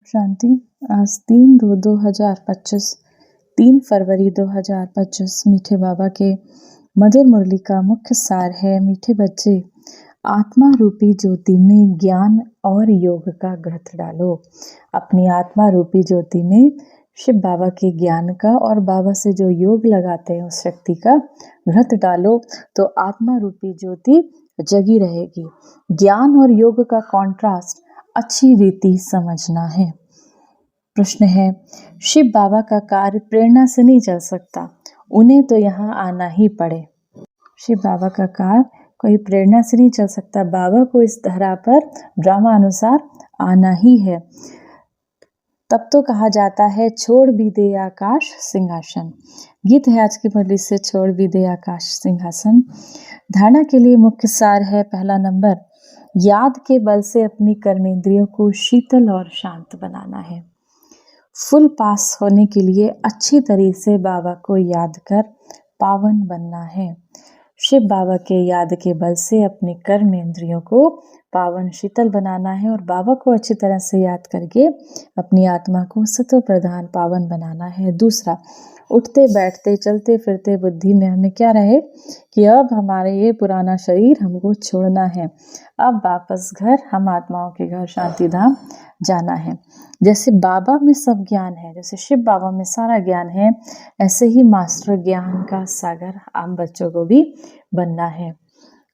शांति। आज 3/2/2025 3 फरवरी 2025 मीठे बाबा के मधुर मुरली का मुख्य सार है। मीठे बच्चे, आत्मा रूपी ज्योति में ज्ञान और योग का घृत डालो। अपनी आत्मा रूपी ज्योति में शिव बाबा के ज्ञान का और बाबा से जो योग लगाते हैं उस शक्ति का घृत डालो तो आत्मा रूपी ज्योति जगी रहेगी। ज्ञान और योग का कॉन्ट्रास्ट अच्छी रीति समझना है। प्रश्न है, शिव बाबा का कार्य प्रेरणा से नहीं चल सकता, उन्हें तो यहाँ आना ही पड़े। शिव बाबा का कार्य कोई प्रेरणा से नहीं चल सकता, बाबा को इस धरा पर ड्रामा अनुसार आना ही है। तब तो कहा जाता है छोड़ भी दे आकाश सिंहासन। गीत है आज की मुरली से, छोड़ भी दे आकाश सिंहासन। धारणा के लिए मुख्य सार है। पहला नंबर, याद के बल से अपनी कर्मेंद्रियों को शीतल और शांत बनाना है। फुल पास होने के लिए अच्छी तरीके से बाबा को याद कर पावन बनना है। शिव बाबा के याद के बल से अपने कर्मेंद्रियों को पावन शीतल बनाना है और बाबा को अच्छी तरह से याद करके अपनी आत्मा को सत्व प्रधान पावन बनाना है। दूसरा, उठते बैठते चलते फिरते बुद्धि में हमें क्या रहे कि अब हमारे ये पुराना शरीर हमको छोड़ना है, अब वापस घर, हम आत्माओं के घर शांति धाम जाना है। जैसे बाबा में सब ज्ञान है, जैसे शिव बाबा में सारा ज्ञान है, ऐसे ही मास्टर ज्ञान का सागर आम बच्चों को भी बनना है।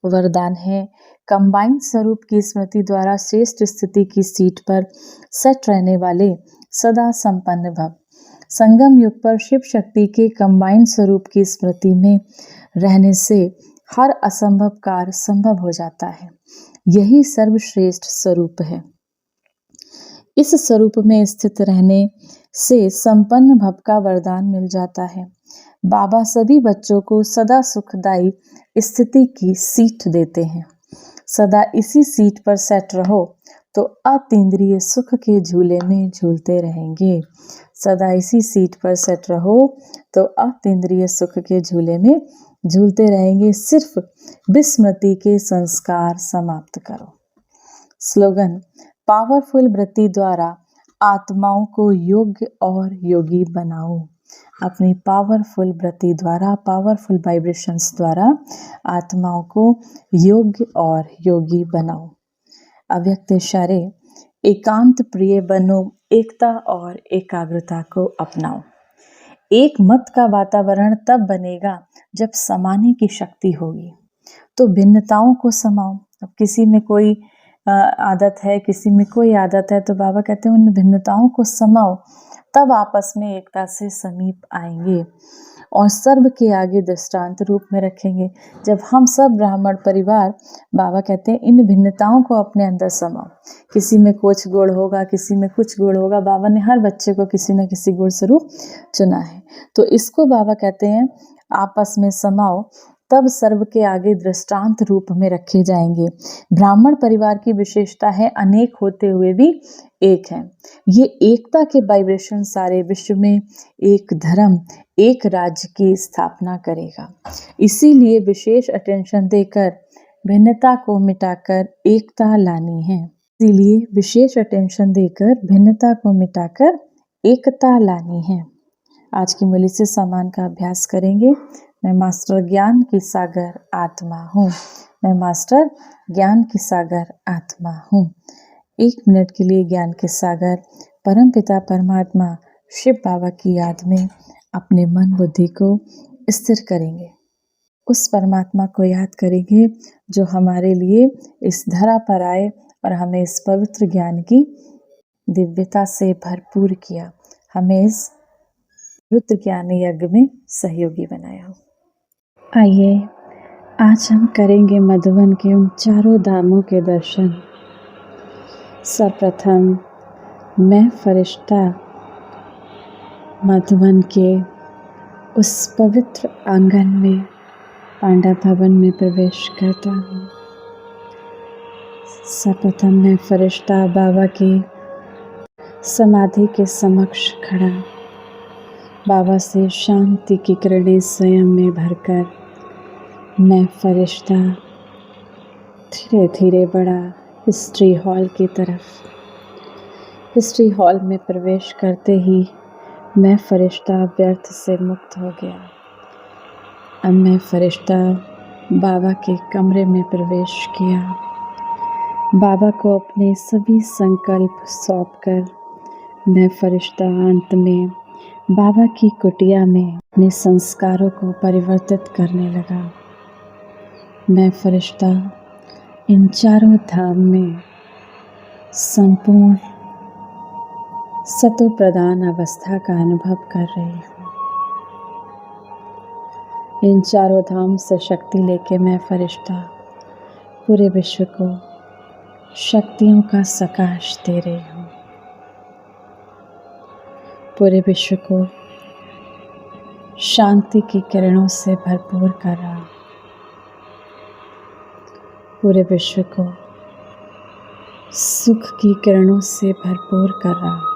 वरदान है, कंबाइंड स्वरूप की स्मृति द्वारा श्रेष्ठ स्थिति की सीट पर सेट रहने वाले सदा संपन्न भव। संगम युग पर शिव शक्ति के कंबाइंड स्वरूप की स्मृति में रहने से हर असंभव कार्य संभव हो जाता है। यही सर्वश्रेष्ठ स्वरूप है। इस स्वरूप में स्थित रहने से संपन्न भव का वरदान मिल जाता है। बाबा सभी बच्चों को सदा सुखदायी स्थिति की सीट देते हैं। सदा इसी सीट पर सेट रहो तो अतीन्द्रिय सुख के झूले में झूलते रहेंगे। सदा इसी सीट पर सेट रहो तो अतीन्द्रिय सुख के झूले में झूलते रहेंगे। सिर्फ विस्मृति के संस्कार समाप्त करो। स्लोगन, पावरफुल वृत्ति द्वारा आत्माओं को योग्य और योगी बनाओ। अपनी पावरफुल वृत्ति द्वारा, पावरफुल वाइब्रेशंस द्वारा आत्माओं को योग्य और योगी बनाओ। अव्यक्त इशारे, एकांत प्रिय बनो, एकता और एकाग्रता को अपनाओ। एक मत का वातावरण तब बनेगा जब समाने की शक्ति होगी। तो भिन्नताओं को समाओ। अब किसी में कोई आदत है, किसी में कोई आदत है, तो बाबा कहते हैं उन भिन्नताओं को समाओ, तब आपस में एकता से समीप आएंगे और सर्व के आगे दृष्टांत रूप में रखेंगे। जब हम सब ब्राह्मण परिवार, बाबा कहते हैं इन भिन्नताओं को अपने अंदर समाओ। किसी में कुछ गुण होगा, किसी में कुछ गुण होगा, बाबा ने हर बच्चे को किसी न किसी गुण स्वरूप चुना है। तो इसको बाबा कहते हैं आपस में समाओ, तब सर्व के आगे दृष्टांत रूप में रखे जाएंगे। ब्राह्मण परिवार की विशेषता है अनेक होते हुए भी एक है। ये एकता के वाइब्रेशन सारे विश्व में एक धर्म, एक राज्य की स्थापना करेगा। इसीलिए विशेष अटेंशन देकर भिन्नता को मिटाकर एकता लानी है। इसीलिए विशेष अटेंशन देकर भिन्नता को मिटाकर एकता लानी है। आज की मुरली से सम्मान का अभ्यास करेंगे। मैं मास्टर ज्ञान की सागर आत्मा हूँ। मैं मास्टर ज्ञान की सागर आत्मा हूँ। 1 मिनट के लिए ज्ञान के सागर परम पिता परमात्मा शिव बाबा की याद में अपने मन बुद्धि को स्थिर करेंगे। उस परमात्मा को याद करेंगे जो हमारे लिए इस धरा पर आए और हमें इस पवित्र ज्ञान की दिव्यता से भरपूर किया, हमें इस रुद्र ज्ञान यज्ञ में सहयोगी बनाया। आइए आज हम करेंगे मधुबन के उन चारों धामों के दर्शन। सर्वप्रथम मैं फरिश्ता मधुबन के उस पवित्र आंगन में, पांडा भवन में प्रवेश करता हूँ। सर्वप्रथम मैं फरिश्ता बाबा की समाधि के समक्ष खड़ा, बाबा से शांति की किरणें स्वयं में भरकर मैं फरिश्ता धीरे धीरे बढ़ा हिस्ट्री हॉल की तरफ। हिस्ट्री हॉल में प्रवेश करते ही मैं फरिश्ता व्यर्थ से मुक्त हो गया। अब मैं फरिश्ता बाबा के कमरे में प्रवेश किया। बाबा को अपने सभी संकल्प सौंपकर मैं फरिश्ता अंत में बाबा की कुटिया में अपने संस्कारों को परिवर्तित करने लगा। मैं फरिश्ता इन चारों धाम में संपूर्ण सतो प्रधान अवस्था का अनुभव कर रही हूँ। इन चारों धाम से शक्ति लेके मैं फरिश्ता पूरे विश्व को शक्तियों का सकाश दे रही हूँ। पूरे विश्व को शांति की किरणों से भरपूर कर रहा हूँ। पूरे विश्व को सुख की किरणों से भरपूर कर रहा हूँ।